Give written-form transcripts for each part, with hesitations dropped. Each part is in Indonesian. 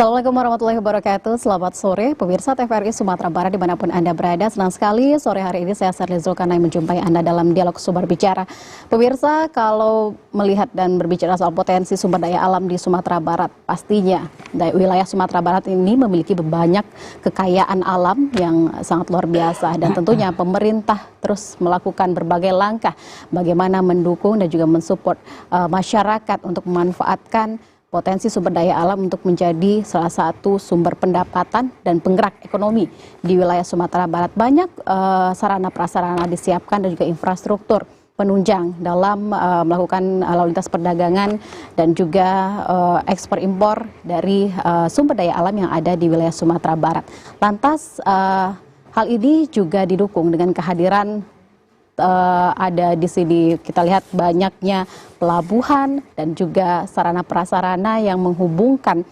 Assalamualaikum warahmatullahi wabarakatuh. Selamat sore pemirsa TVRI Sumatera Barat dimanapun Anda berada. Senang sekali sore hari ini saya Serly Zulkarnain menjumpai Anda dalam dialog sumber bicara. Pemirsa, kalau melihat dan berbicara soal potensi sumber daya alam di Sumatera Barat, pastinya wilayah Sumatera Barat ini memiliki banyak kekayaan alam yang sangat luar biasa, dan tentunya pemerintah terus melakukan berbagai langkah bagaimana mendukung dan juga mensupport masyarakat untuk memanfaatkan potensi sumber daya alam untuk menjadi salah satu sumber pendapatan dan penggerak ekonomi di wilayah Sumatera Barat. Banyak sarana prasarana disiapkan dan juga infrastruktur penunjang dalam melakukan lalu lintas perdagangan dan juga ekspor impor dari sumber daya alam yang ada di wilayah Sumatera Barat. Lantas hal ini juga didukung dengan kehadiran ada di sini, kita lihat banyaknya pelabuhan dan juga sarana prasarana yang menghubungkan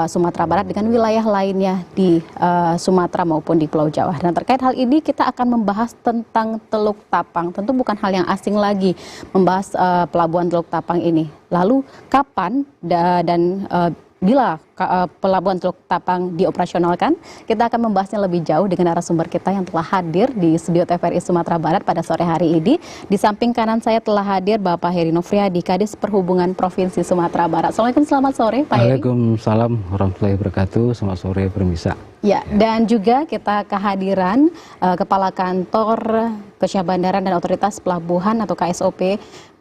Sumatera Barat dengan wilayah lainnya di Sumatera maupun di Pulau Jawa. Dan terkait hal ini kita akan membahas tentang Teluk Tapang. Tentu bukan hal yang asing lagi membahas pelabuhan Teluk Tapang ini. Lalu kapan dan bila pelabuhan Teluk Tapang dioperasionalkan, kita akan membahasnya lebih jauh dengan narasumber kita yang telah hadir di studio TVRI Sumatera Barat pada sore hari ini. Di samping kanan saya telah hadir Bapak Heri Nofriadi, Kadis Perhubungan Provinsi Sumatera Barat. Assalamualaikum, selamat sore Pak Heri. Waalaikumsalam warahmatullahi wabarakatuh. Selamat sore pemirsa. Ya, dan juga kita kehadiran Kepala Kantor Kesyah Bandaran dan Otoritas Pelabuhan atau KSOP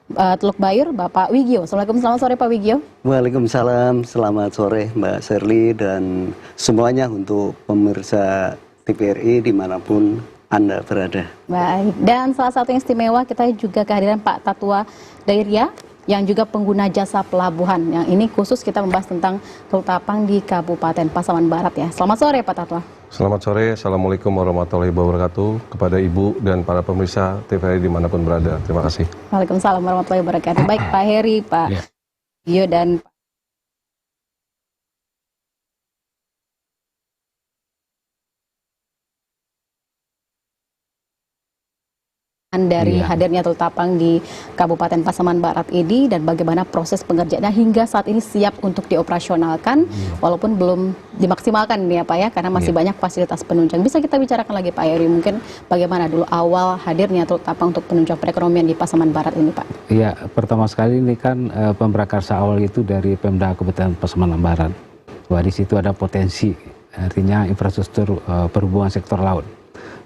Teluk Bayur, Bapak Wigio. Assalamualaikum, selamat sore Pak Wigio. Waalaikumsalam, selamat sore Mbak Serly dan semuanya untuk pemirsa TVRI dimanapun Anda berada. Baik, dan salah satu yang istimewa kita juga kehadiran Pak Tatwa Dairia yang juga pengguna jasa pelabuhan. Yang ini khusus kita membahas tentang Teluk Tapang di Kabupaten Pasaman Barat ya. Selamat sore Pak Tatwa. Selamat sore, Assalamualaikum warahmatullahi wabarakatuh kepada Ibu dan para pemirsa TVRI dimanapun berada. Terima kasih. Waalaikumsalam warahmatullahi wabarakatuh. Baik Pak Heri, Pak Wigio dan dari hadirnya Teluk Tapang di Kabupaten Pasaman Barat ini dan bagaimana proses pengerjaannya hingga saat ini siap untuk dioperasionalkan walaupun belum dimaksimalkan nih ya Pak ya, karena masih banyak fasilitas penunjang. Bisa kita bicarakan lagi Pak Heri, mungkin bagaimana dulu awal hadirnya Teluk Tapang untuk penunjang perekonomian di Pasaman Barat ini Pak? Iya, pertama sekali ini kan pemrakarsa awal itu dari Pemda Kabupaten Pasaman Barat. Wah, di situ ada potensi, artinya infrastruktur perhubungan sektor laut.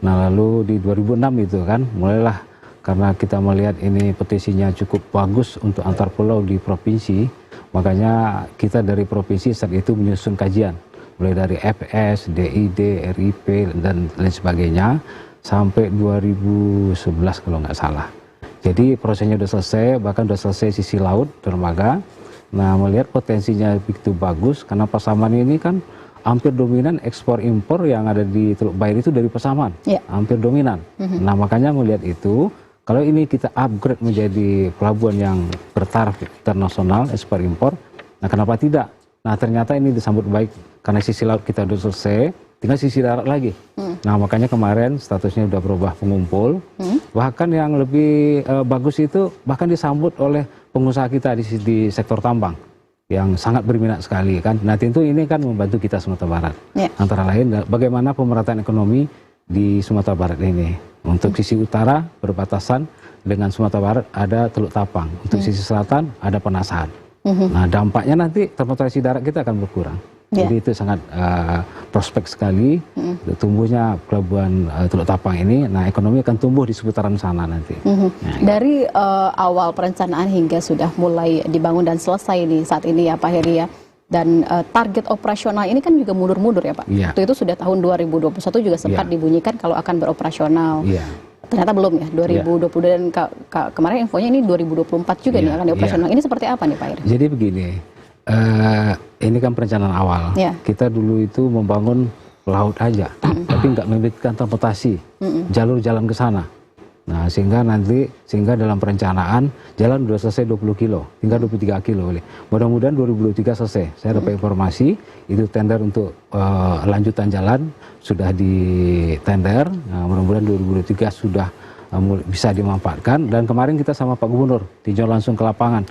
Nah lalu di 2006 itu kan mulailah, karena kita melihat ini potensinya cukup bagus untuk antar pulau di provinsi, makanya kita dari provinsi saat itu menyusun kajian mulai dari FS, DID, RIP dan lain sebagainya sampai 2011 kalau nggak salah. Jadi prosesnya sudah selesai, bahkan sudah selesai sisi laut dermaga. Nah melihat potensinya begitu bagus karena Pasaman ini kan hampir dominan ekspor impor yang ada di Teluk Bayur itu dari Pasaman, hampir dominan. Nah makanya melihat itu, kalau ini kita upgrade menjadi pelabuhan yang bertaraf internasional ekspor impor, nah kenapa tidak? Nah ternyata ini disambut baik karena sisi laut kita sudah selesai, tinggal sisi darat lagi. Nah makanya kemarin statusnya sudah berubah pengumpul, bahkan yang lebih bagus itu bahkan disambut oleh pengusaha kita di sektor tambang yang sangat berminat sekali kan. Nah tentu ini kan membantu kita Sumatera Barat. Antara lain bagaimana pemerataan ekonomi di Sumatera Barat ini. Untuk sisi utara berbatasan dengan Sumatera Barat ada Teluk Tapang. Untuk sisi selatan ada Penasahan. Nah dampaknya nanti transportasi darat kita akan berkurang. Jadi itu sangat prospek sekali tumbuhnya pelabuhan Teluk Tapang ini. Nah ekonomi akan tumbuh di seputaran sana nanti. Dari awal perencanaan hingga sudah mulai dibangun dan selesai nih saat ini ya Pak Heri ya. Dan target operasional ini kan juga mundur-mundur ya Pak. Waktu itu sudah tahun 2021 juga sempat dibunyikan kalau akan beroperasional. Ternyata belum ya, 2020 dan kemarin infonya ini 2024 juga nih akan dioperasional. Ini seperti apa nih Pak Heri? Jadi begini, ini kan perencanaan awal. Kita dulu itu membangun laut aja, tapi nggak memikirkan transportasi, jalur jalan ke sana. Nah sehingga dalam perencanaan jalan sudah selesai 20 kilo, tinggal 23 kilo. Mudah-mudahan 2023 selesai. Saya dapat informasi itu tender untuk lanjutan jalan sudah di tender. Nah, mudah-mudahan 2023 sudah bisa dimanfaatkan. Dan kemarin kita sama Pak Gubernur tinjau langsung ke lapangan,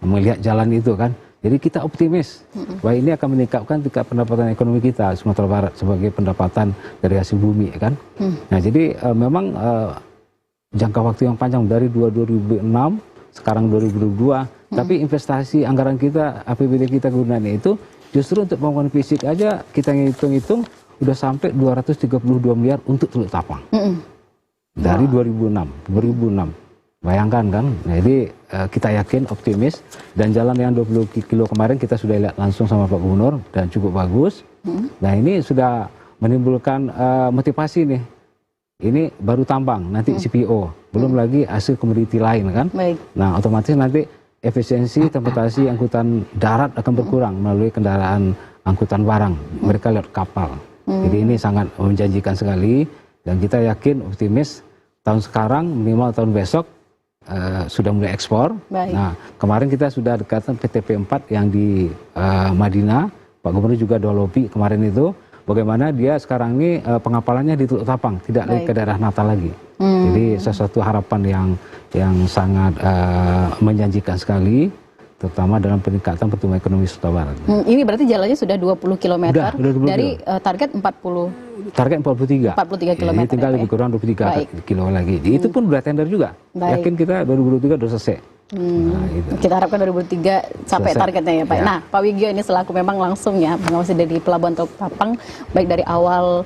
melihat jalan itu kan. Jadi kita optimis bahwa ini akan meningkatkan tingkat pendapatan ekonomi kita Sumatera Barat sebagai pendapatan dari hasil bumi, kan. Nah, jadi memang jangka waktu yang panjang dari 2006 sekarang 2022, tapi investasi anggaran kita, APBD kita gunaannya itu justru untuk pembangunan fisik aja kita ngitung-ngitung udah sampai 232 miliar untuk Teluk Tapang. Dari 2006. Bayangkan kan, jadi kita yakin optimis dan jalan yang 20 kilo kemarin kita sudah lihat langsung sama Pak Gubernur dan cukup bagus. Nah ini sudah menimbulkan motivasi nih. Ini baru tambang, nanti CPO, belum lagi hasil komoditi lain kan. Baik. Nah otomatis nanti efisiensi transportasi angkutan darat akan berkurang melalui kendaraan angkutan barang. Mereka lewat kapal. Jadi ini sangat menjanjikan sekali dan kita yakin optimis tahun sekarang minimal tahun besok sudah mulai ekspor. Baik. Nah, kemarin kita sudah dekatkan PTP4 yang di Madinah. Pak Gubernur juga doa lobby kemarin itu. Bagaimana dia sekarang ini pengapalannya di Teluk Tapang, tidak lagi ke daerah Natal lagi. Jadi sesuatu harapan yang sangat menjanjikan sekali, terutama dalam peningkatan pertumbuhan ekonomi Sumatera Barat. Ini berarti jalannya sudah 20 km Udah 20 dari target 40. Target 43. 43 km. Jadi tinggal ya, lebih kurang 23 kilo lagi. Itu pun udah tender juga. Baik. Yakin kita 2023 udah selesai. Nah, itu. Kita harapkan 2023 sampai Selesai. targetnya ya Pak. Ya. Nah Pak Wigio ini selaku memang langsung ya mengawasi dari Pelabuhan Teluk Tapang baik dari awal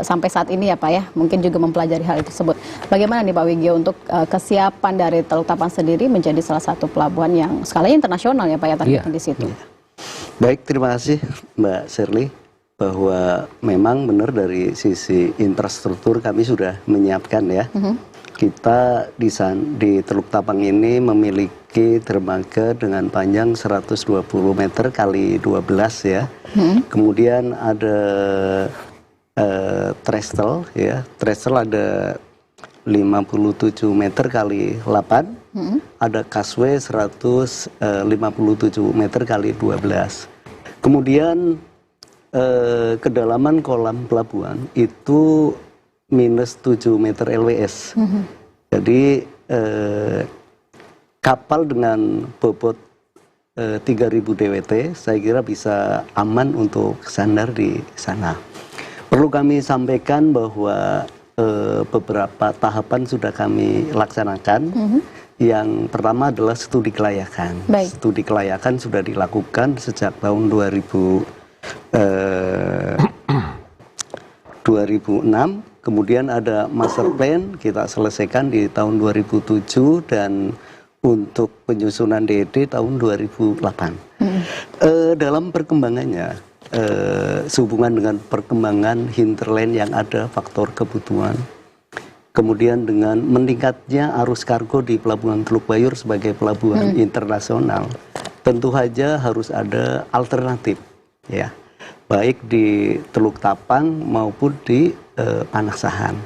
sampai saat ini ya Pak ya. Mungkin juga mempelajari hal tersebut. Bagaimana nih Pak Wigio untuk kesiapan dari Teluk Tapang sendiri menjadi salah satu pelabuhan yang skalanya internasional ya Pak ya targetnya di situ. Baik, terima kasih Mbak Shirley, bahwa memang benar dari sisi infrastruktur kami sudah menyiapkan ya. Kita di Teluk Tapang ini memiliki dermaga dengan panjang 120 meter kali 12 ya. Kemudian ada trestle ya. Trestle ada 57 meter kali 8. Ada kaswe 157 meter kali 12. Kemudian kedalaman kolam pelabuhan itu minus 7 meter LWS. Jadi kapal dengan bobot 3.000 DWT saya kira bisa aman untuk sandar di sana. Perlu kami sampaikan bahwa beberapa tahapan sudah kami laksanakan. Yang pertama adalah studi kelayakan. Baik. Studi kelayakan sudah dilakukan sejak tahun 2006, kemudian ada master plan kita selesaikan di tahun 2007 dan untuk penyusunan DED tahun 2008. Dalam perkembangannya, sehubungan dengan perkembangan hinterland yang ada, faktor kebutuhan, kemudian dengan meningkatnya arus kargo di Pelabuhan Teluk Bayur sebagai pelabuhan internasional, tentu saja harus ada alternatif, ya, baik di Teluk Tapang maupun di Panaksahan.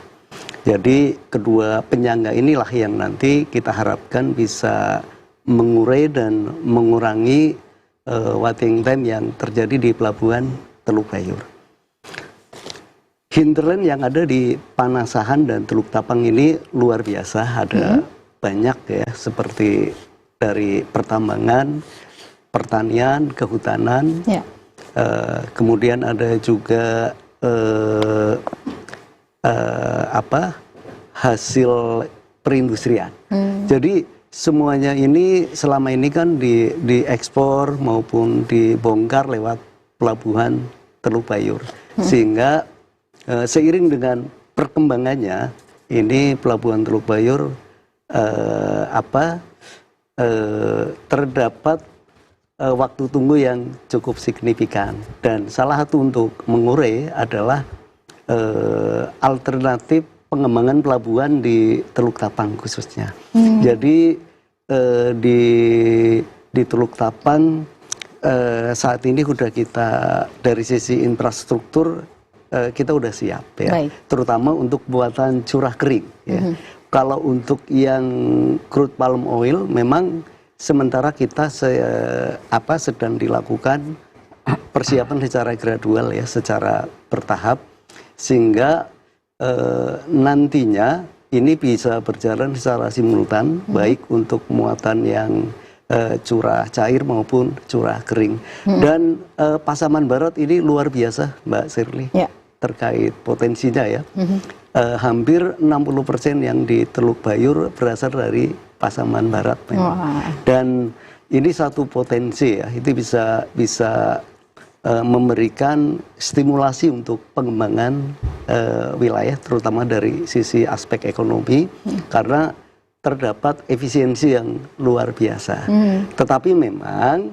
Jadi kedua penyangga inilah yang nanti kita harapkan bisa mengurai dan mengurangi waiting time yang terjadi di Pelabuhan Teluk Bayur. Hinterland yang ada di Panaksahan dan Teluk Tapang ini luar biasa, ada banyak ya, seperti dari pertambangan, pertanian, kehutanan, kemudian ada juga hasil perindustrian. Jadi semuanya ini selama ini kan diekspor maupun dibongkar lewat Pelabuhan Teluk Bayur, sehingga seiring dengan perkembangannya ini Pelabuhan Teluk Bayur terdapat waktu tunggu yang cukup signifikan, dan salah satu untuk mengurai adalah alternatif pengembangan pelabuhan di Teluk Tapang khususnya. Jadi di Teluk Tapang saat ini sudah kita dari sisi infrastruktur kita udah siap ya. Baik. Terutama untuk buatan curah kering ya. Kalau untuk yang crude palm oil memang sementara kita sedang dilakukan persiapan secara gradual ya, secara bertahap, sehingga nantinya ini bisa berjalan secara simultan, baik untuk muatan yang curah cair maupun curah kering. Dan Pasaman Barat ini luar biasa, Mbak Shirley, terkait potensinya ya. Hampir 60% yang di Teluk Bayur berasal dari Pasaman Barat. Dan ini satu potensi ya, itu bisa memberikan stimulasi untuk pengembangan wilayah, terutama dari sisi aspek ekonomi, karena terdapat efisiensi yang luar biasa. Tetapi memang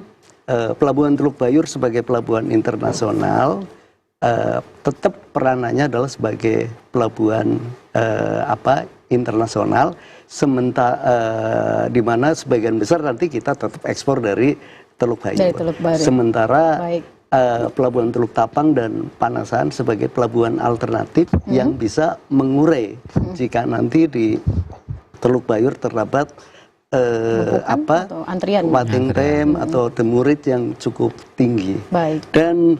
Pelabuhan Teluk Bayur sebagai pelabuhan internasional tetap peranannya adalah sebagai pelabuhan internasional, sementara di mana sebagian besar nanti kita tetap ekspor dari Teluk Bayur. Sementara Pelabuhan Teluk Tapang dan Panasan sebagai pelabuhan alternatif yang bisa mengurai jika nanti di Teluk Bayur terdapat waiting time atau demurrage yang cukup tinggi. Dan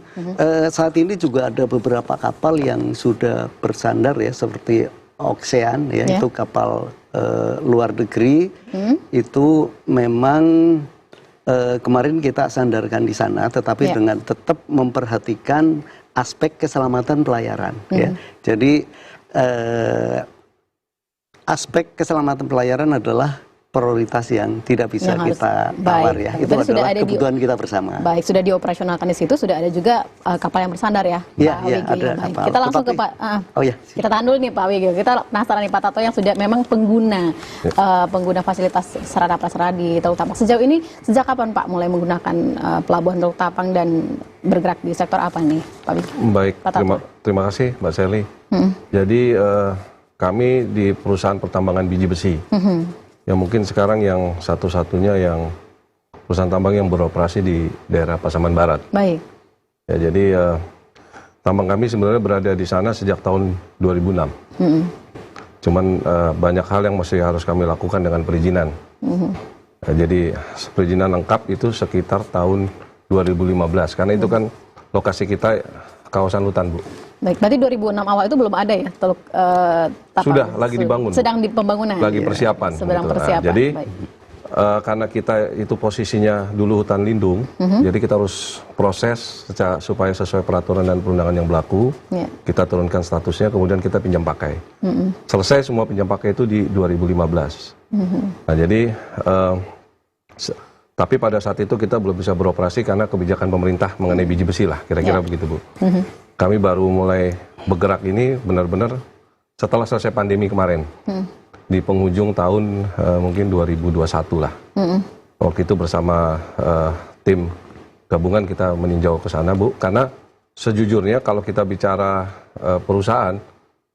saat ini juga ada beberapa kapal yang sudah bersandar ya, seperti Ocean ya, itu kapal luar negeri. Itu memang kemarin kita sandarkan di sana, tetapi dengan tetap memperhatikan aspek keselamatan pelayaran. Ya. Jadi aspek keselamatan pelayaran adalah prioritas yang tidak bisa kita tawar ya. Itu adalah kebutuhan kita bersama. Baik, sudah dioperasionalkan di situ, sudah ada juga kapal yang bersandar ya, Pak Wigio. Ada kapal. Kita langsung ke Pak. Kita tahan dulu nih Pak Wigio. Kita penasaran nih Pak Tato yang sudah memang pengguna fasilitas sarana prasarana di Teluk Tapang. Sejauh ini sejak kapan Pak mulai menggunakan pelabuhan Teluk Tapang dan bergerak di sektor apa nih Pak Wigio? Baik, terima kasih Mbak Shirley. Jadi kami di perusahaan pertambangan biji besi. Yang mungkin sekarang yang satu-satunya yang perusahaan tambang yang beroperasi di daerah Pasaman Barat. Baik. Ya, jadi tambang kami sebenarnya berada di sana sejak tahun 2006. Cuman banyak hal yang masih harus kami lakukan dengan perizinan. Jadi perizinan lengkap itu sekitar tahun 2015. Karena itu kan lokasi kita kawasan hutan, Bu. Baik, berarti 2006 awal itu belum ada ya Teluk Tapang? Sudah, lagi dibangun. Sedang di pembangunan? Lagi persiapan. Sedang persiapan. Jadi karena kita itu posisinya dulu hutan lindung, jadi kita harus proses supaya sesuai peraturan dan perundangan yang berlaku. Kita turunkan statusnya, kemudian kita pinjam pakai. Selesai semua pinjam pakai itu di 2015. Nah, jadi tapi pada saat itu kita belum bisa beroperasi karena kebijakan pemerintah mengenai biji besi lah, kira-kira begitu, Bu. Kami baru mulai bergerak ini benar-benar setelah selesai pandemi kemarin. Di penghujung tahun mungkin 2021 lah. Waktu itu bersama tim gabungan kita meninjau ke sana, Bu. Karena sejujurnya kalau kita bicara perusahaan,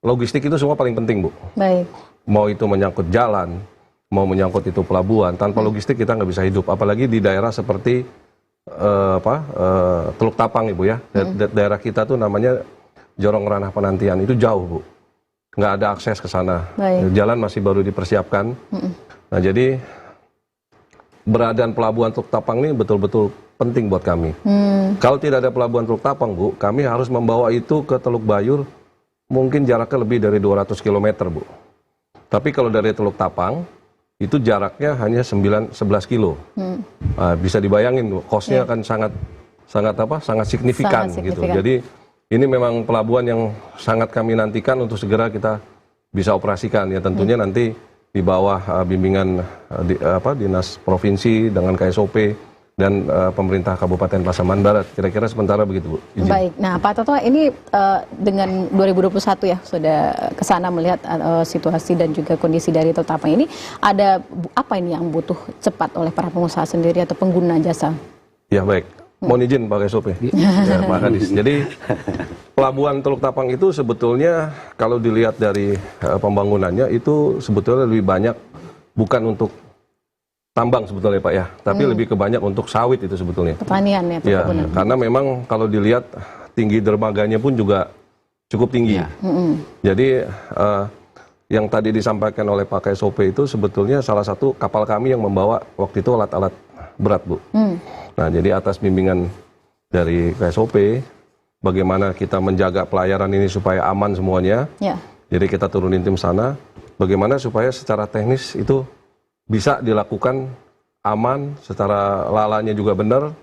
logistik itu semua paling penting, Bu. Baik. Mau itu menyangkut jalan, mau menyangkut itu pelabuhan, tanpa logistik kita nggak bisa hidup. Apalagi di daerah seperti Teluk Tapang, Ibu ya. Daerah kita tuh namanya Jorong Ranah Penantian, itu jauh, Bu. Nggak ada akses ke sana. Jalan masih baru dipersiapkan. Nah, jadi beradaan pelabuhan Teluk Tapang ini betul-betul penting buat kami. Kalau tidak ada pelabuhan Teluk Tapang, Bu, kami harus membawa itu ke Teluk Bayur, mungkin jaraknya lebih dari 200 km, Bu. Tapi kalau dari Teluk Tapang, itu jaraknya hanya 11 kilo. Bisa dibayangin, cost-nya kan sangat signifikan gitu. Jadi ini memang pelabuhan yang sangat kami nantikan untuk segera kita bisa operasikan. Ya tentunya nanti di bawah bimbingan Dinas Provinsi dengan KSOP dan pemerintah Kabupaten Pasaman Barat. Kira-kira sementara begitu, Bu. Izin. Baik. Nah, Pak Toto, ini dengan 2021 ya sudah ke sana melihat situasi dan juga kondisi dari Teluk Tapang ini, ada apa ini yang butuh cepat oleh para pengusaha sendiri atau pengguna jasa? Ya, baik. Mohon izin Pak KSOP. Ya, Pak Kadis. Jadi pelabuhan Teluk Tapang itu sebetulnya kalau dilihat dari pembangunannya itu sebetulnya lebih banyak bukan untuk tambang sebetulnya Pak ya, tapi lebih kebanyak untuk sawit itu sebetulnya. Pertanian ya, ya, karena memang kalau dilihat tinggi dermaganya pun juga cukup tinggi. Jadi yang tadi disampaikan oleh Pak KSOP itu sebetulnya salah satu kapal kami yang membawa waktu itu alat-alat berat, Bu. Nah, jadi atas bimbingan dari KSOP, bagaimana kita menjaga pelayaran ini supaya aman semuanya. Jadi kita turunin tim sana, bagaimana supaya secara teknis itu bisa dilakukan aman, secara lalanya juga benar,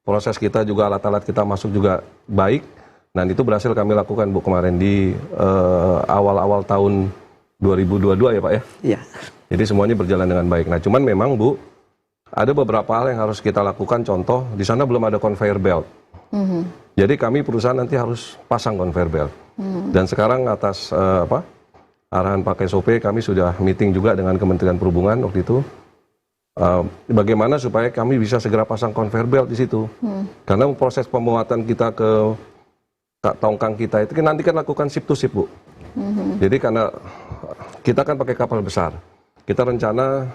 proses kita juga alat-alat kita masuk juga baik. Dan itu berhasil kami lakukan Bu kemarin di awal-awal tahun 2022 ya Pak ya? Iya. Jadi semuanya berjalan dengan baik. Nah cuman memang Bu, ada beberapa hal yang harus kita lakukan. Contoh, di sana belum ada conveyor belt. Jadi kami perusahaan nanti harus pasang conveyor belt. Dan sekarang atas arahan Pak SOP, kami sudah meeting juga dengan Kementerian Perhubungan waktu itu. Bagaimana supaya kami bisa segera pasang conveyor belt di situ. Karena proses pemuatan kita ke tongkang kita itu nanti kan lakukan ship to ship Bu. Jadi karena kita kan pakai kapal besar, kita rencana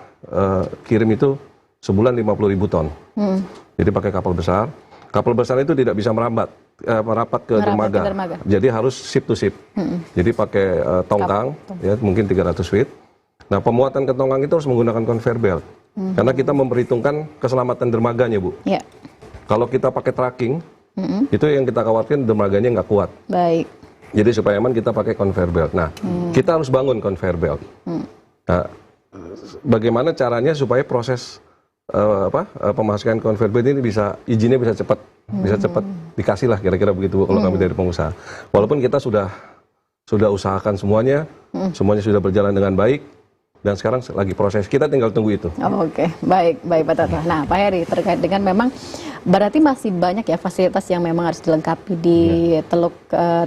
kirim itu sebulan 50.000 ton. Jadi pakai kapal besar. Kapal besar itu tidak bisa merapat ke dermaga. Jadi harus ship to ship. Jadi pakai tongkang, ya mungkin 300 feet. Nah pemuatan ke tongkang itu harus menggunakan conveyor belt. Karena kita memperhitungkan keselamatan dermaganya Bu. Ya. Kalau kita pakai tracking, itu yang kita khawatirkan dermaganya nggak kuat. Baik. Jadi supaya aman kita pakai conveyor belt. Nah, kita harus bangun conveyor belt. Nah, bagaimana caranya supaya proses pemasukan conveyor belt ini izinnya bisa cepat dikasih lah kira-kira begitu Bu, kalau kami dari pengusaha. Walaupun kita sudah usahakan semuanya sudah berjalan dengan baik. Dan sekarang lagi proses, kita tinggal tunggu itu. Oke, baik Pak Toto. Nah Pak Heri, terkait dengan memang berarti masih banyak ya fasilitas yang memang harus dilengkapi di Teluk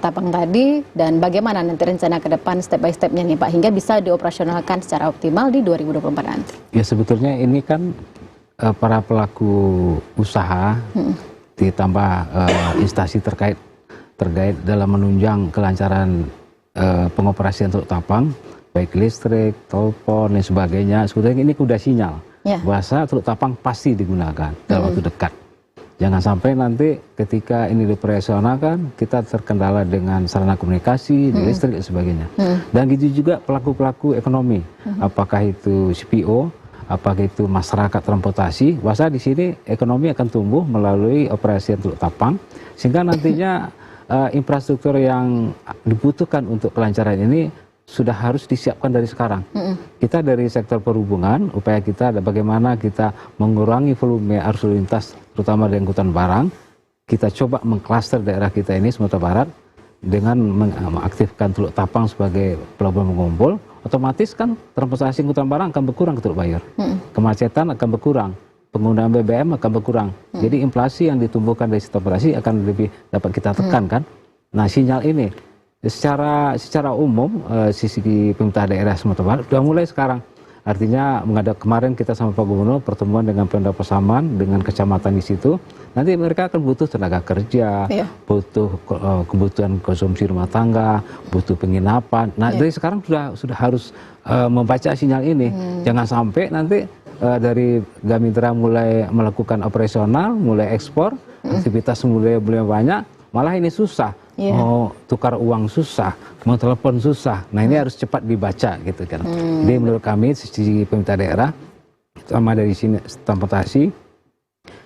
Tapang tadi, dan bagaimana nanti rencana ke depan step by stepnya nih Pak, hingga bisa dioperasionalkan secara optimal di 2024 nanti? Ya sebetulnya ini kan para pelaku usaha ditambah instansi terkait dalam menunjang kelancaran pengoperasian Teluk Tapang, baik listrik, telepon, dan sebagainya. Sebetulnya ini sudah sinyal bahwa Teluk Tapang pasti digunakan dalam waktu dekat. Jangan sampai nanti ketika ini dioperasionalkan kita terkendala dengan sarana komunikasi, listrik dan sebagainya. Dan gitu juga pelaku-pelaku ekonomi, apakah itu CPO, apakah itu masyarakat transportasi, bahwa di sini ekonomi akan tumbuh melalui operasi Teluk Tapang, sehingga nantinya infrastruktur yang dibutuhkan untuk kelancaran ini sudah harus disiapkan dari sekarang. Kita dari sektor perhubungan, upaya kita ada bagaimana kita mengurangi volume arus lalu lintas, terutama di angkutan barang. Kita coba mengklaster daerah kita ini, Sumatera Barat, dengan mengaktifkan Teluk Tapang sebagai pelabuhan pengumpul. Otomatis kan transportasi angkutan barang akan berkurang ke Teluk Bayur. Kemacetan akan berkurang, penggunaan BBM akan berkurang. Jadi inflasi yang ditumbuhkan dari sektor operasi akan lebih dapat kita tekan kan. Nah sinyal ini secara umum sisi pemerintah daerah Sumatera Barat sudah mulai sekarang. Artinya kemarin kita sama Pak Gubernur pertemuan dengan Pemda Pasaman dengan kecamatan di situ. Nanti mereka akan butuh tenaga kerja, butuh kebutuhan konsumsi rumah tangga, butuh penginapan. Nah dari sekarang sudah harus membaca sinyal ini. Jangan sampai nanti dari Gamitra mulai melakukan operasional, mulai ekspor, aktivitas mulai banyak, malah ini susah. Mau tukar uang susah, mau telepon susah. Nah ini harus cepat dibaca gitu kan. Jadi menurut kami sisi pemerintah daerah, sama dari sini transportasi,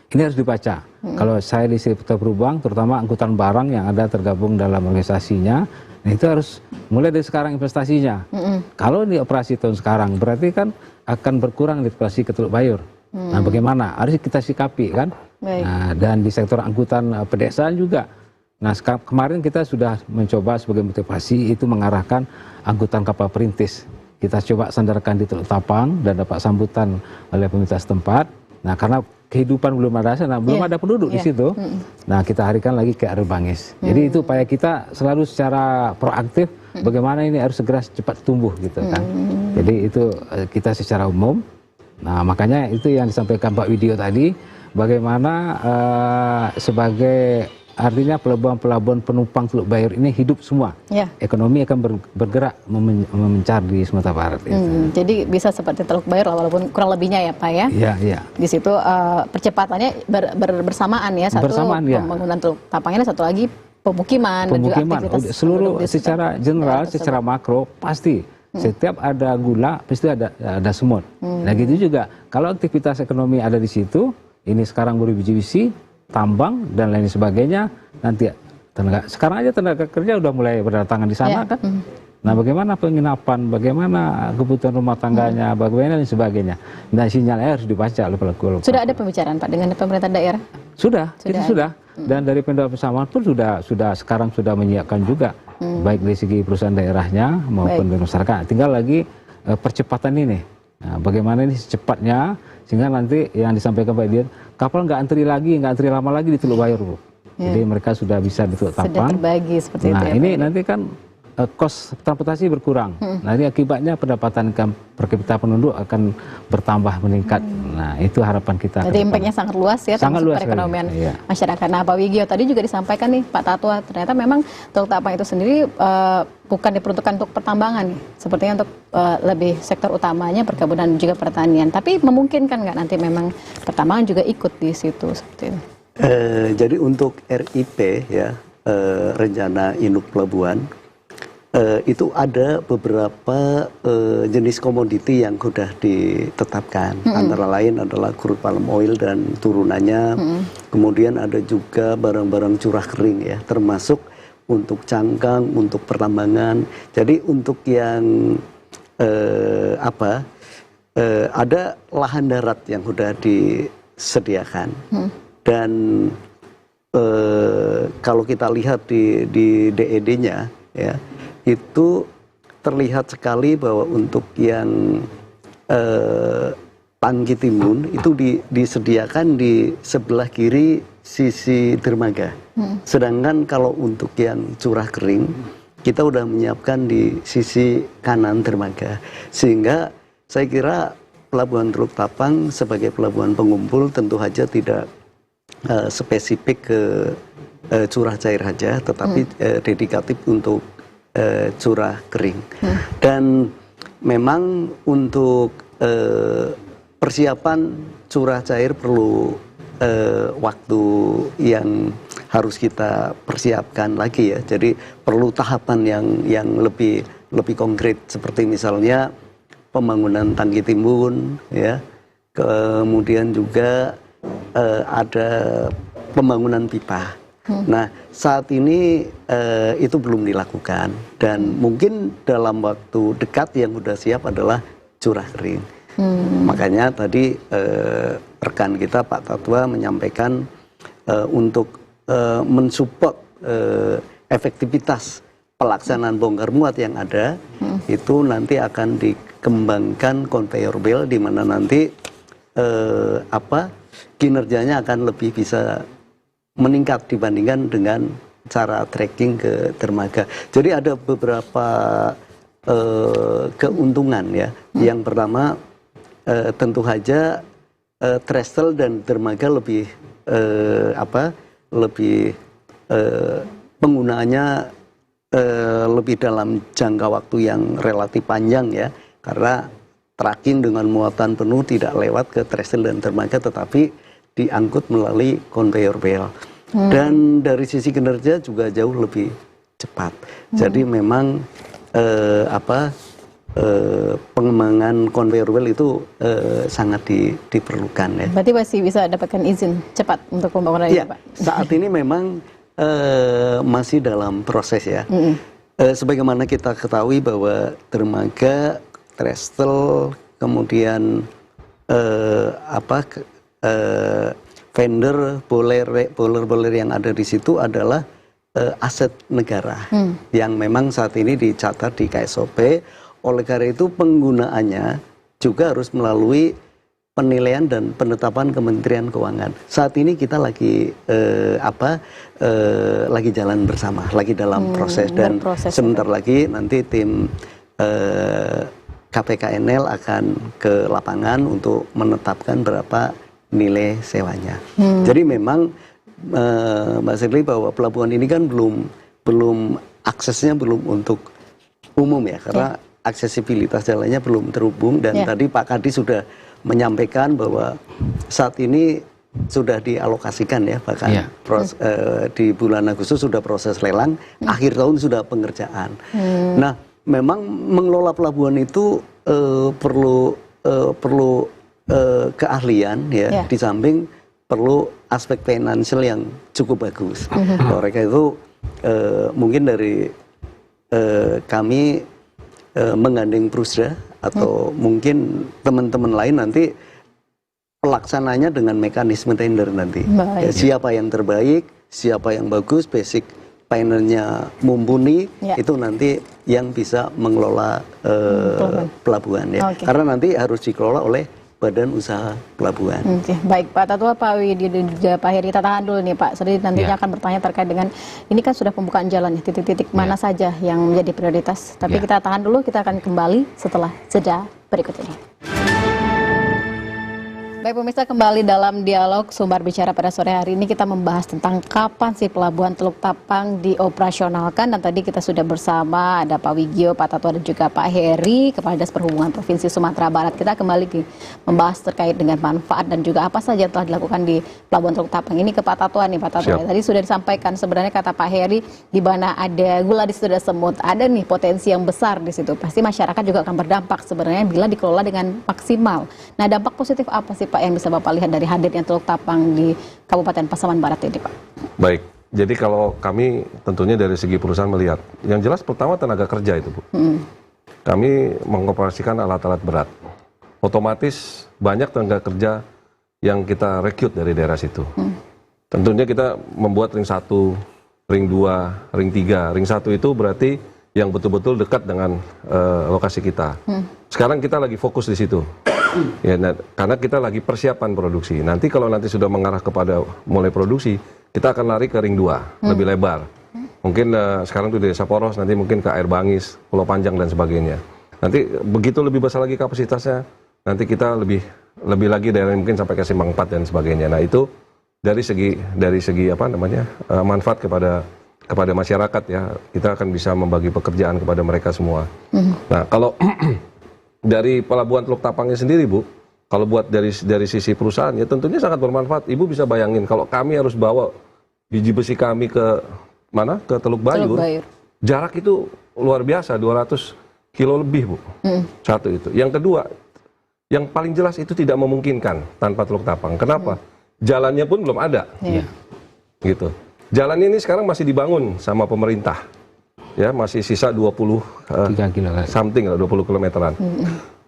ini harus dibaca. Kalau saya di sektor perhubungan, terutama angkutan barang yang ada tergabung dalam organisasinya, nah itu harus mulai dari sekarang investasinya. Kalau di operasi tahun sekarang, berarti kan akan berkurang investasi ke Teluk Bayur. Nah bagaimana? Harus kita sikapi kan. Nah, dan di sektor angkutan pedesaan juga. Nah kemarin kita sudah mencoba sebagai motivasi itu mengarahkan angkutan kapal perintis. Kita coba sandarkan di Teluk Tapang dan dapat sambutan oleh pemerintah setempat. Nah karena kehidupan belum ada sana, belum ada penduduk di situ. Nah kita harikan lagi ke Air Bangis. Jadi itu upaya kita selalu secara proaktif bagaimana ini harus segera cepat tumbuh gitu kan. Jadi itu kita secara umum. Nah makanya itu yang disampaikan Pak Widyo tadi, bagaimana sebagai artinya pelabuhan-pelabuhan penumpang Teluk Bayur ini hidup semua. Ekonomi akan bergerak memencar di Sumatera Barat. Jadi bisa seperti Teluk Bayur walaupun kurang lebihnya ya Pak ya. Iya. Di situ percepatannya bersamaan ya. Satu pembangunan Teluk Tapang ini, satu lagi pemukiman dan juga aktivitas seluruh secara general, secara makro pasti. Setiap ada gula pasti ada semut. Nah gitu juga kalau aktivitas ekonomi ada di situ, ini sekarang baru biji-biji, tambang dan lain sebagainya, nanti sekarang aja tenaga kerja udah mulai berdatangan di sana kan. Nah, bagaimana penginapan, bagaimana kebutuhan rumah tangganya, bagaimana dan sebagainya. Nah, sinyalnya harus dibaca oleh pelaku. Sudah ada pembicaraan Pak dengan pemerintah daerah? Sudah. Dan dari Pemda Pesawaran pun sekarang sudah menyiapkan juga, baik dari segi perusahaan daerahnya maupun dari masyarakat. Tinggal lagi percepatan ini. Nah, bagaimana ini secepatnya sehingga nanti yang disampaikan Pak Dirjen, kapal nggak antri lama lagi di Teluk Bayur, Bu. Jadi mereka sudah bisa di Teluk Tapang. Sudah terbagi seperti itu. Nah, ya, ini Pak. nanti kan kos transportasi berkurang. Nah, ini akibatnya pendapatan per kapita penduduk akan bertambah meningkat. Nah, itu harapan kita. Jadi impactnya sangat luas ya, sangat termasuk luas perekonomian iya. masyarakat. Nah, Pak Wigio tadi juga disampaikan nih, Pak Tatwa, ternyata memang Teluk Tapang itu sendiri bukan diperuntukkan untuk pertambangan, sepertinya untuk lebih sektor utamanya perkebunan dan juga pertanian. Tapi memungkinkan nggak nanti memang pertambangan juga ikut di situ seperti itu? Jadi untuk RIP ya, rencana induk pelabuhan, itu ada beberapa jenis komoditi yang sudah ditetapkan. Antara lain adalah crude palm oil dan turunannya. Kemudian ada juga barang-barang curah kering ya, termasuk untuk cangkang, untuk pertambangan. Jadi untuk yang ada lahan darat yang sudah disediakan. Dan kalau kita lihat di DED-nya ya, itu terlihat sekali bahwa untuk yang tangki timbun itu disediakan di sebelah kiri sisi dermaga. Sedangkan kalau untuk yang curah kering, kita udah menyiapkan di sisi kanan dermaga. Sehingga saya kira Pelabuhan Teluk Tapang sebagai pelabuhan pengumpul tentu saja tidak spesifik ke curah cair saja, tetapi dedikatif untuk curah kering. Dan memang untuk persiapan curah cair perlu waktu yang harus kita persiapkan lagi ya. Jadi perlu tahapan yang lebih konkret, seperti misalnya pembangunan tangki timbun ya. Kemudian juga ada pembangunan pipa. Nah, saat ini itu belum dilakukan, dan mungkin dalam waktu dekat yang sudah siap adalah curah kering. Makanya tadi rekan kita Pak Tatwa menyampaikan untuk mensupport efektivitas pelaksanaan bongkar muat yang ada, itu nanti akan dikembangkan conveyor belt, di mana nanti kinerjanya akan lebih bisa meningkat dibandingkan dengan cara tracking ke dermaga. Jadi ada beberapa keuntungan ya. Yang pertama tentu saja trestle dan dermaga lebih penggunaannya lebih dalam jangka waktu yang relatif panjang ya, karena tracking dengan muatan penuh tidak lewat ke trestle dan dermaga, tetapi diangkut melalui conveyor belt. Dan dari sisi kinerja juga jauh lebih cepat. Jadi memang pengembangan conveyor belt itu sangat diperlukan ya. Berarti masih bisa dapatkan izin cepat untuk pembangunan ya, ini, Pak? Saat ini memang masih dalam proses ya. Sebagaimana kita ketahui bahwa dermaga, trestle, kemudian vendor, boiler yang ada di situ adalah aset negara yang memang saat ini dicatat di KSOP. Oleh karena itu penggunaannya juga harus melalui penilaian dan penetapan Kementerian Keuangan. Saat ini kita lagi lagi jalan bersama, lagi dalam proses, dan sebentar lagi nanti tim KPKNL akan ke lapangan untuk menetapkan berapa nilai sewanya. Jadi memang Mbak Sirli, bahwa pelabuhan ini kan belum aksesnya belum untuk umum ya, karena aksesibilitas jalannya belum terhubung, dan tadi Pak Kadis sudah menyampaikan bahwa saat ini sudah dialokasikan ya, bahkan di bulan Agustus sudah proses lelang, akhir tahun sudah pengerjaan. Nah, memang mengelola pelabuhan itu perlu keahlian ya, di samping perlu aspek finansial yang cukup bagus. Mereka itu mungkin dari kami menggandeng Prusda atau mungkin teman-teman lain nanti pelaksananya dengan mekanisme tender nanti. Siapa yang terbaik, siapa yang bagus, basic pioneernya mumpuni, itu nanti yang bisa mengelola pelabuhan ya. Karena nanti harus dikelola oleh Badan Usaha Pelabuhan. Baik Pak Tatwa, Pak Widi dan juga Pak Heri, kita tahan dulu nih Pak. Jadi nantinya akan bertanya terkait dengan ini kan sudah pembukaan jalan ya, titik-titik mana saja yang menjadi prioritas. Tapi kita tahan dulu, kita akan kembali setelah jeda berikut ini. Baik pemirsa, kembali dalam dialog Sumber Bicara pada sore hari ini kita membahas tentang kapan sih Pelabuhan Teluk Tapang dioperasionalkan, dan tadi kita sudah bersama ada Pak Wigio, Pak Tatwa dan juga Pak Heri, Kepala Dinas Perhubungan Provinsi Sumatera Barat. Kita kembali membahas terkait dengan manfaat dan juga apa saja yang telah dilakukan di Pelabuhan Teluk Tapang ini. Ke Pak Tatwa nih, Pak Tatwa. Tadi sudah disampaikan sebenarnya kata Pak Heri, di mana ada gula di situ ada semut, ada nih potensi yang besar di situ. Pasti masyarakat juga akan berdampak sebenarnya bila dikelola dengan maksimal. Nah, dampak positif apa sih Pak yang bisa Bapak lihat dari hadirnya Teluk Tapang di Kabupaten Pasaman Barat ini Pak? Baik, jadi kalau kami tentunya dari segi perusahaan melihat, yang jelas pertama tenaga kerja itu Bu. Kami mengoperasikan alat-alat berat. Otomatis banyak tenaga kerja yang kita rekrut dari daerah situ. Tentunya kita membuat ring 1, ring 2, ring 3. Ring 1 itu berarti yang betul-betul dekat dengan lokasi kita. Sekarang kita lagi fokus di situ. Ya, karena kita lagi persiapan produksi. Nanti kalau nanti sudah mengarah kepada mulai produksi, kita akan lari ke ring 2, lebih lebar. Mungkin sekarang itu di Desa Poros, nanti mungkin ke Air Bangis, Pulau Panjang dan sebagainya. Nanti begitu lebih besar lagi kapasitasnya, nanti kita lebih lagi daerah mungkin sampai ke Simpang 4 dan sebagainya. Nah, itu dari segi apa namanya? Manfaat kepada masyarakat ya. Kita akan bisa membagi pekerjaan kepada mereka semua. Nah, kalau dari Pelabuhan Teluk Tapangnya sendiri Bu, kalau buat dari sisi perusahaan ya tentunya sangat bermanfaat. Ibu bisa bayangin kalau kami harus bawa biji besi kami ke mana? Ke Teluk Bayur. Jarak itu luar biasa, 200 kilo lebih Bu. Satu itu. Yang kedua, yang paling jelas itu tidak memungkinkan tanpa Teluk Tapang. Kenapa? Jalannya pun belum ada. Gitu. Jalan ini sekarang masih dibangun sama pemerintah. Ya, masih sisa 3 kilo something, 20 kilometeran.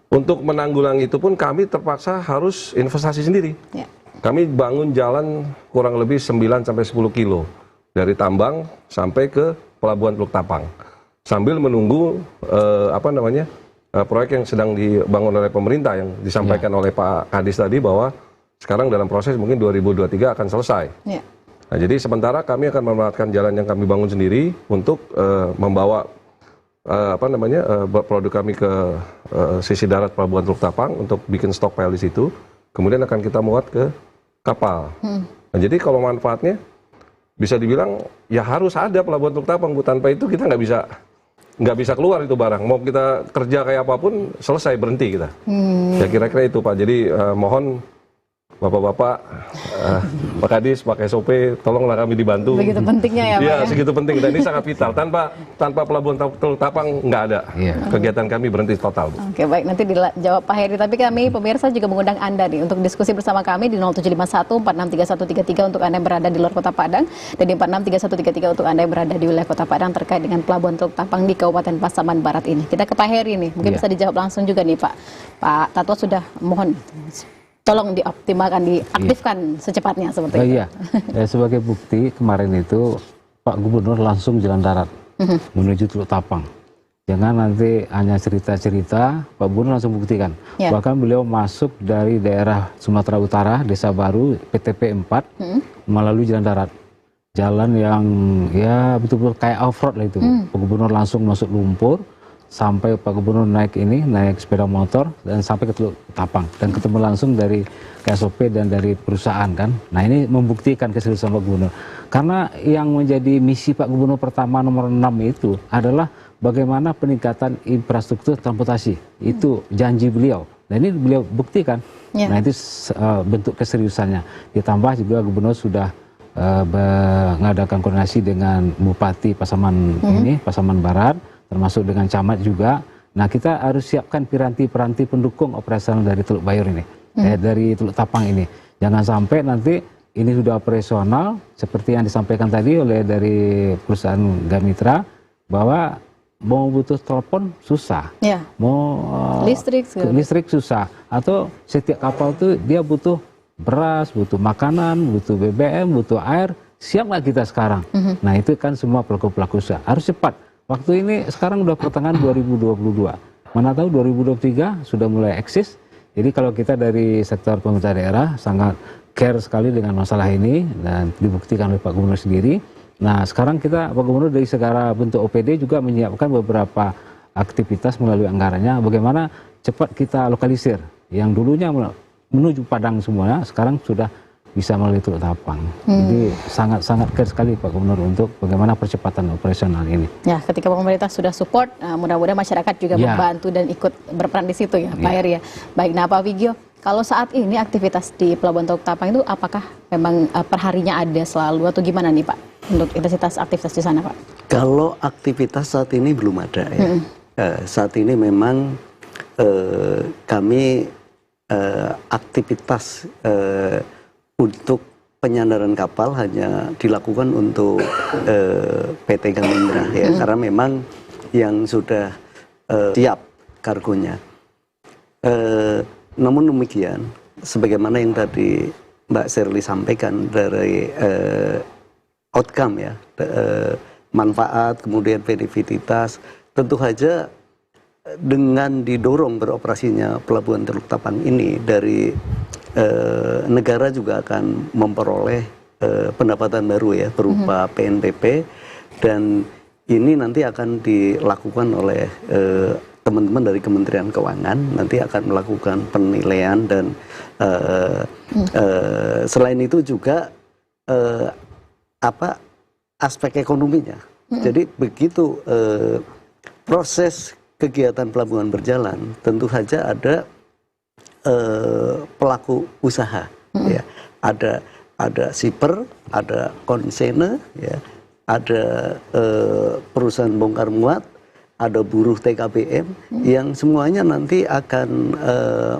Untuk menanggulangi itu pun kami terpaksa harus investasi sendiri. Kami bangun jalan kurang lebih 9 sampai 10 kilo dari Tambang sampai ke Pelabuhan Teluk Tapang. Sambil menunggu proyek yang sedang dibangun oleh pemerintah yang disampaikan oleh Pak Kadis tadi bahwa sekarang dalam proses mungkin 2023 akan selesai. Nah, jadi sementara kami akan memanfaatkan jalan yang kami bangun sendiri untuk membawa produk kami ke sisi darat Pelabuhan Teluk Tapang untuk bikin stockpile di situ. Kemudian akan kita muat ke kapal. Nah, jadi kalau manfaatnya bisa dibilang ya harus ada Pelabuhan Teluk Tapang Bu. Tanpa itu kita nggak bisa keluar itu barang. Mau kita kerja kayak apapun selesai berhenti kita. Ya kira-kira itu Pak. Jadi mohon Bapak-bapak, Pak Kadis, Pak SOP, tolonglah kami dibantu. Begitu pentingnya ya Pak ya? Segitu penting, dan ini sangat vital. Tanpa Pelabuhan Teluk Tapang nggak ada. Kegiatan kami berhenti total Bu. Oke, baik, nanti dijawab Pak Heri. Tapi kami pemirsa juga mengundang Anda nih untuk diskusi bersama kami di 0751 463133 untuk Anda yang berada di luar Kota Padang, dan di 463133 untuk Anda yang berada di wilayah Kota Padang terkait dengan Pelabuhan Teluk Tapang di Kabupaten Pasaman Barat ini. Kita ke Pak Heri nih, mungkin bisa dijawab langsung juga nih Pak. Pak Tatwa sudah mohon tolong dioptimalkan, diaktifkan secepatnya seperti itu. Sebagai bukti kemarin itu Pak Gubernur langsung jalan darat menuju Teluk Tapang. Jangan nanti hanya cerita-cerita, Pak Gubernur langsung buktikan. Bahkan beliau masuk dari daerah Sumatera Utara, Desa Baru, PTP 4, melalui jalan darat. Jalan yang ya betul-betul kayak off-road lah itu. Pak Gubernur langsung masuk lumpur, sampai Pak Gubernur naik sepeda motor dan sampai ke Teluk Tapang dan ketemu langsung dari KSOP dan dari perusahaan kan. Nah, ini membuktikan keseriusan Pak Gubernur. Karena yang menjadi misi Pak Gubernur pertama nomor 6 itu adalah bagaimana peningkatan infrastruktur transportasi. Itu janji beliau. Nah, ini beliau buktikan. Nah, itu bentuk keseriusannya. Ditambah juga Gubernur sudah mengadakan koordinasi dengan Bupati Pasaman Pasaman Barat, termasuk dengan camat juga. Nah, kita harus siapkan piranti-piranti pendukung operasional dari Teluk Bayur ini, dari Teluk Tapang ini. Jangan sampai nanti ini sudah operasional seperti yang disampaikan tadi oleh dari perusahaan Gamitra bahwa mau butuh telepon susah, Ya. mau listrik susah, atau setiap kapal tuh dia butuh beras, butuh makanan, butuh BBM, butuh air. Siap nggak kita sekarang? Nah itu kan semua pelaku-pelaku usaha harus cepat. Waktu ini sekarang udah pertengahan 2022. Mana tahu 2023 sudah mulai eksis. Jadi kalau kita dari sektor pemerintah daerah sangat care sekali dengan masalah ini dan dibuktikan oleh Pak Gubernur sendiri. Nah sekarang kita Pak Gubernur dari segala bentuk OPD juga menyiapkan beberapa aktivitas melalui anggarannya. Bagaimana cepat kita lokalisir yang dulunya menuju Padang semuanya, sekarang sudah bisa melalui Teluk Tapang. Jadi sangat-sangat care sekali Pak Gubernur untuk bagaimana percepatan operasional ini. Ya, ketika pemerintah sudah support, mudah-mudahan masyarakat juga membantu dan ikut berperan di situ ya, Pak Heri ya. Baik, nah Pak Vigio, kalau saat ini aktivitas di Pelabuhan Teluk Tapang itu apakah memang perharinya ada selalu atau gimana nih Pak untuk intensitas aktivitas di sana Pak? Kalau aktivitas saat ini belum ada ya. Saat ini memang kami aktivitas untuk penyandaran kapal hanya dilakukan untuk PT Gamindra ya, karena memang yang sudah siap kargonya. Namun demikian, sebagaimana yang tadi Mbak Shirley sampaikan dari outcome ya, manfaat, kemudian beneficitas, tentu saja dengan didorong beroperasinya Pelabuhan Teluk Tapang ini dari negara juga akan memperoleh pendapatan baru ya berupa PNBP, dan ini nanti akan dilakukan oleh teman-teman dari Kementerian Keuangan, nanti akan melakukan penilaian dan selain itu juga aspek ekonominya. Jadi begitu proses kegiatan pelabuhan berjalan, tentu saja ada pelaku usaha, ya, ada shipper, ada kontainer, ya, ada perusahaan bongkar muat, ada buruh TKBM, yang semuanya nanti akan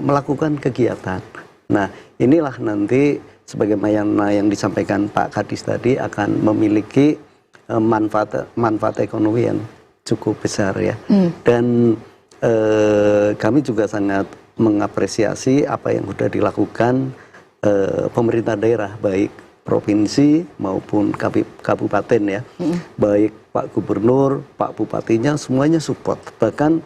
melakukan kegiatan. Nah, inilah nanti sebagaimana yang disampaikan Pak Kadis tadi akan memiliki manfaat ekonomi yang cukup besar ya, dan kami juga sangat mengapresiasi apa yang sudah dilakukan pemerintah daerah, baik provinsi maupun kabupaten ya, baik Pak Gubernur, Pak Bupatinya semuanya support, bahkan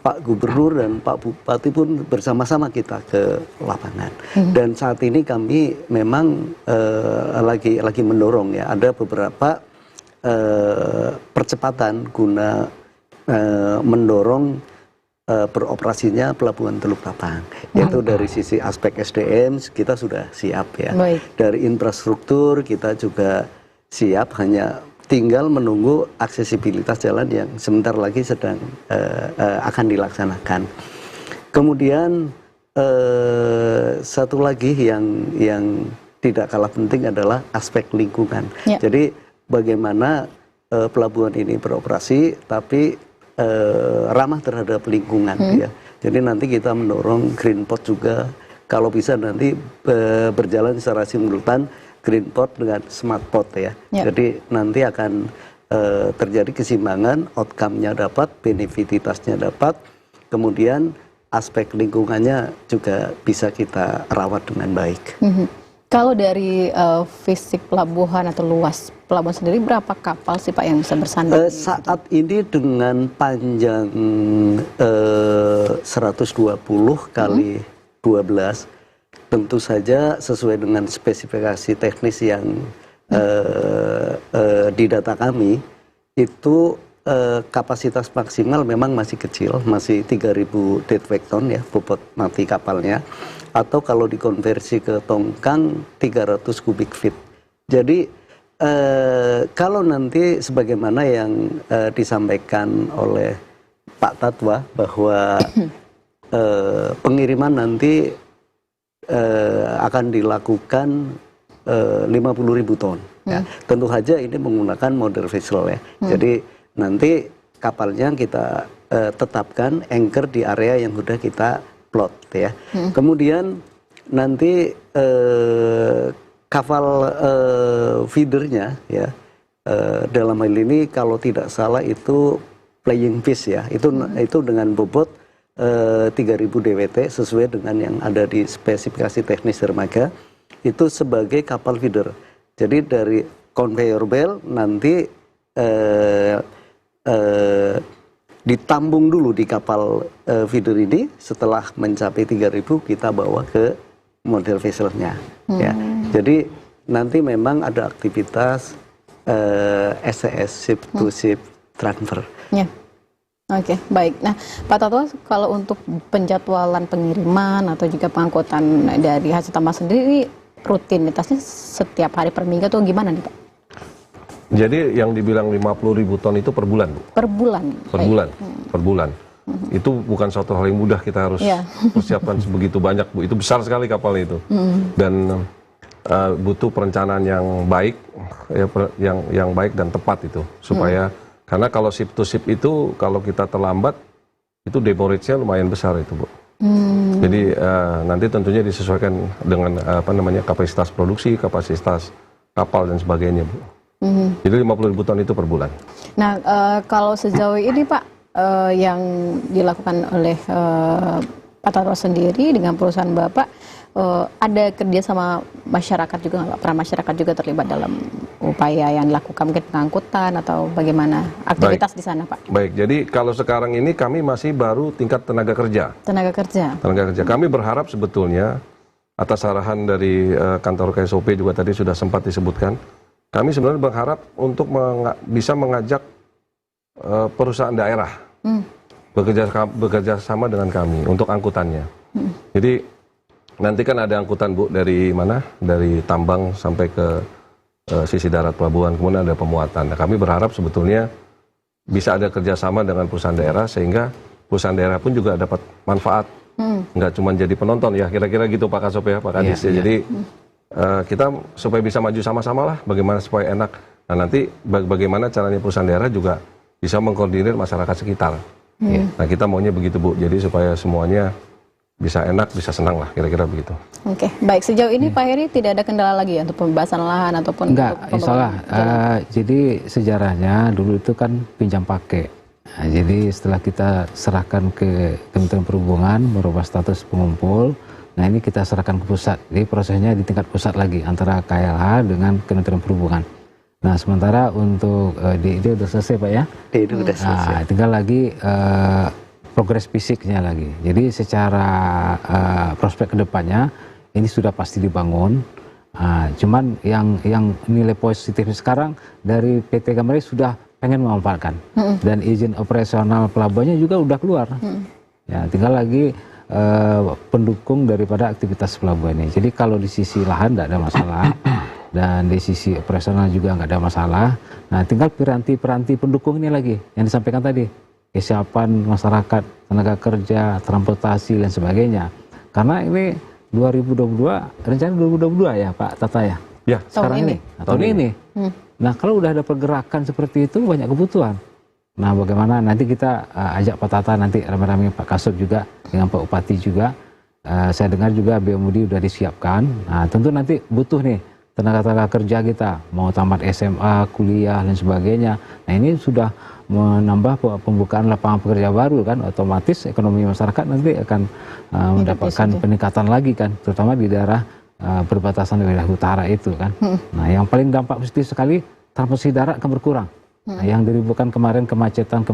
Pak Gubernur dan Pak Bupati pun bersama-sama kita ke lapangan. Dan saat ini kami memang lagi mendorong ya, ada beberapa percepatan guna mendorong beroperasinya Pelabuhan Teluk Tapang, yaitu dari sisi aspek SDM kita sudah siap ya. Baik. Dari infrastruktur kita juga siap, hanya tinggal menunggu aksesibilitas jalan yang sebentar lagi sedang akan dilaksanakan. Kemudian satu lagi yang tidak kalah penting adalah aspek lingkungan. Ya. Jadi bagaimana pelabuhan ini beroperasi tapi ramah terhadap lingkungan ya. Jadi nanti kita mendorong green port juga, kalau bisa nanti berjalan secara simultan green port dengan smart port ya. Jadi nanti akan terjadi keseimbangan, outcome-nya dapat, benefititasnya dapat, kemudian aspek lingkungannya juga bisa kita rawat dengan baik. Kalau dari fisik pelabuhan atau luas pelabuhan sendiri, berapa kapal sih Pak yang bisa bersandar? Saat ini dengan panjang 120 kali 12, tentu saja sesuai dengan spesifikasi teknis yang di data kami, itu kapasitas maksimal memang masih kecil, masih 3.000 deadweight ton ya, bobot mati kapalnya, atau kalau dikonversi ke tongkang 300 kubik feet. Jadi kalau nanti sebagaimana yang disampaikan oleh Pak Tatwa bahwa pengiriman nanti akan dilakukan 50.000 ton. Ya. Tentu saja ini menggunakan model vessel ya. Jadi nanti kapalnya kita tetapkan anchor di area yang sudah kita plot ya. Kemudian nanti kapal feedernya ya, dalam hal ini kalau tidak salah itu playing fish ya. Itu dengan bobot 3.000 DWT sesuai dengan yang ada di spesifikasi teknis dermaga. Itu sebagai kapal feeder. Jadi dari conveyor belt nanti ditambung dulu di kapal feeder ini. Setelah mencapai 3.000 kita bawa ke model vesselnya. Ya. Jadi nanti memang ada aktivitas STS, ship to ship transfer. Ya. Oke, baik. Nah, Pak Toto, kalau untuk penjadwalan pengiriman atau juga pengangkutan dari hasil tambang sendiri, rutinitasnya setiap hari per minggu atau gimana nih Pak? Jadi yang dibilang 50.000 ton itu per bulan, Bu. Per bulan? Per bulan, per bulan. Itu bukan suatu hal yang mudah, kita harus persiapkan sebegitu banyak, Bu. Itu besar sekali kapal itu. Dan butuh perencanaan yang baik, yang baik dan tepat itu. Supaya, karena kalau ship to ship itu, kalau kita terlambat, itu demurrage-nya lumayan besar itu, Bu. Jadi nanti tentunya disesuaikan dengan kapasitas produksi, kapasitas kapal dan sebagainya, Bu. Jadi 50.000 ton itu per bulan. Nah, kalau sejauh ini Pak, yang dilakukan oleh Pak Toto sendiri dengan perusahaan Bapak, ada kerja sama masyarakat juga nggak Pak? Peran masyarakat juga terlibat dalam upaya yang dilakukan, mungkin pengangkutan atau bagaimana aktivitas di sana Pak? Baik, jadi kalau sekarang ini kami masih baru tingkat tenaga kerja. Tenaga kerja. Kami berharap sebetulnya atas arahan dari kantor KSOP juga tadi sudah sempat disebutkan, kami sebenarnya berharap untuk bisa mengajak perusahaan daerah bekerja sama dengan kami untuk angkutannya. Jadi nanti kan ada angkutan, Bu, dari mana? Dari tambang sampai ke sisi darat pelabuhan, kemudian ada pemuatan. Nah, kami berharap sebetulnya bisa ada kerjasama dengan perusahaan daerah sehingga perusahaan daerah pun juga dapat manfaat. Nggak cuma jadi penonton ya, kira-kira gitu Pak Kasop ya, Pak Kadis. Jadi kita supaya bisa maju sama-sama lah, bagaimana supaya enak. Nah, nanti bagaimana caranya perusahaan daerah juga bisa mengkoordinir masyarakat sekitar. Nah, kita maunya begitu, Bu. Jadi supaya semuanya bisa enak, bisa senang lah, kira-kira begitu. Oke, baik. Sejauh ini Pak Heri tidak ada kendala lagi ya untuk pembebasan lahan ataupun enggak, insyaallah. Jadi sejarahnya dulu itu kan pinjam pakai. Nah, jadi setelah kita serahkan ke Kementerian Perhubungan merubah status pengumpul, nah ini kita serahkan ke pusat. Jadi prosesnya di tingkat pusat lagi antara KLH dengan Kementerian Perhubungan. Nah, sementara untuk DID sudah selesai Pak ya? DID sudah selesai. Nah, tinggal lagi progres fisiknya lagi. Jadi secara prospek kedepannya ini sudah pasti dibangun. Cuman yang nilai positifnya sekarang dari PT Gamari sudah pengen memanfaatkan dan izin operasional pelabuhannya juga udah keluar. Ya, tinggal lagi pendukung daripada aktivitas pelabuhan ini. Jadi kalau di sisi lahan tidak ada masalah dan di sisi operasional juga nggak ada masalah. Nah, tinggal piranti-piranti pendukung ini lagi yang disampaikan tadi. Kesiapan masyarakat, tenaga kerja, transportasi dan sebagainya. Karena ini 2022, rencana 2022 ya Pak Tata ya? Ya, sekarang ini. Tahun ini. Nah, kalau udah ada pergerakan seperti itu banyak kebutuhan. Nah, bagaimana nanti kita ajak Pak Tata, nanti rame-rame Pak Kasub juga dengan Pak Bupati juga. Saya dengar juga BMUD udah disiapkan. Nah, tentu nanti butuh nih tenaga-tenaga kerja kita, mau tamat SMA, kuliah dan sebagainya. Nah, ini sudah menambah pembukaan lapangan pekerja baru kan, otomatis ekonomi masyarakat nanti akan mendapatkan peningkatan lagi kan, terutama di daerah perbatasan wilayah utara itu kan. Nah, yang paling dampak positif sekali transportasi darat akan berkurang. Nah, yang diribukan kemarin kemacetan,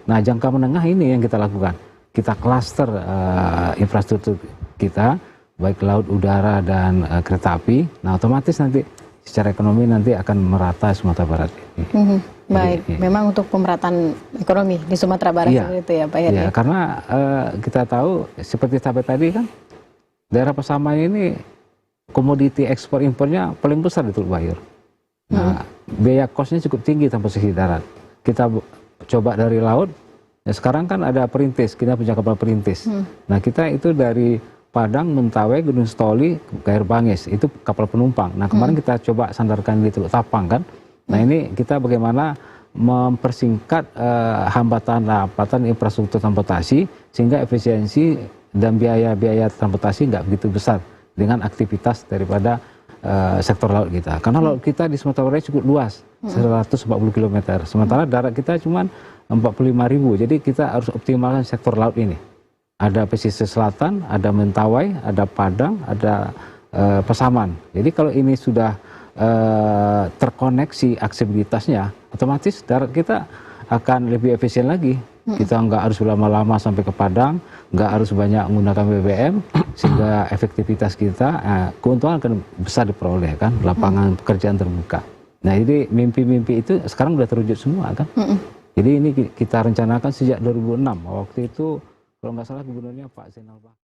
nah jangka menengah ini yang kita lakukan. Kita klaster infrastruktur kita, baik laut, udara, dan kereta api. Nah, otomatis nanti secara ekonomi nanti akan merata Sumatera Barat ini. Baik, memang untuk pemerataan ekonomi di Sumatera Barat itu ya Pak Heri. Iya, karena kita tahu seperti sampai tadi kan, daerah Pasaman ini komoditi ekspor impornya paling besar di Teluk Bayur. Nah, biaya kosnya cukup tinggi transportasi darat. Kita coba dari laut, ya sekarang kan ada perintis, kita punya kapal perintis. Nah, kita itu dari Padang, Mentawai, Gunung Stoli, Gair Bangis, itu kapal penumpang. Nah, kemarin kita coba sandarkan di Teluk Tapang kan. Nah, ini kita bagaimana mempersingkat hambatan infrastruktur transportasi sehingga efisiensi dan biaya-biaya transportasi nggak begitu besar dengan aktivitas daripada sektor laut kita. Karena laut kita di Sumatera Barat cukup luas, 140 km. Sementara darat kita cuma 45.000. Jadi kita harus optimalkan sektor laut ini. Ada pesisir selatan, ada Mentawai, ada Padang, ada Pasaman. Jadi kalau ini sudah terkoneksi aksesibilitasnya, otomatis darat kita akan lebih efisien lagi. Kita nggak harus lama-lama sampai ke Padang, nggak harus banyak menggunakan BBM, sehingga efektivitas kita, keuntungan akan besar diperoleh kan, lapangan pekerjaan terbuka. Nah jadi mimpi-mimpi itu sekarang udah terwujud semua kan. Jadi ini kita rencanakan sejak 2006, waktu itu kalau nggak salah gubernurnya Pak Zainal Bahar.